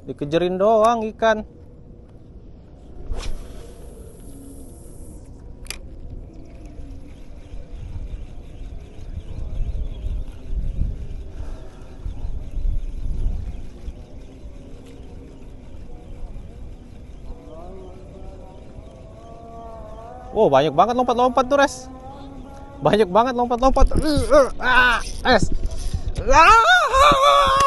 Dikejerin doang ikan. Oh, banyak banget lompat-lompat tuh, Res. Banyak banget lompat-lompat. Es. Ah!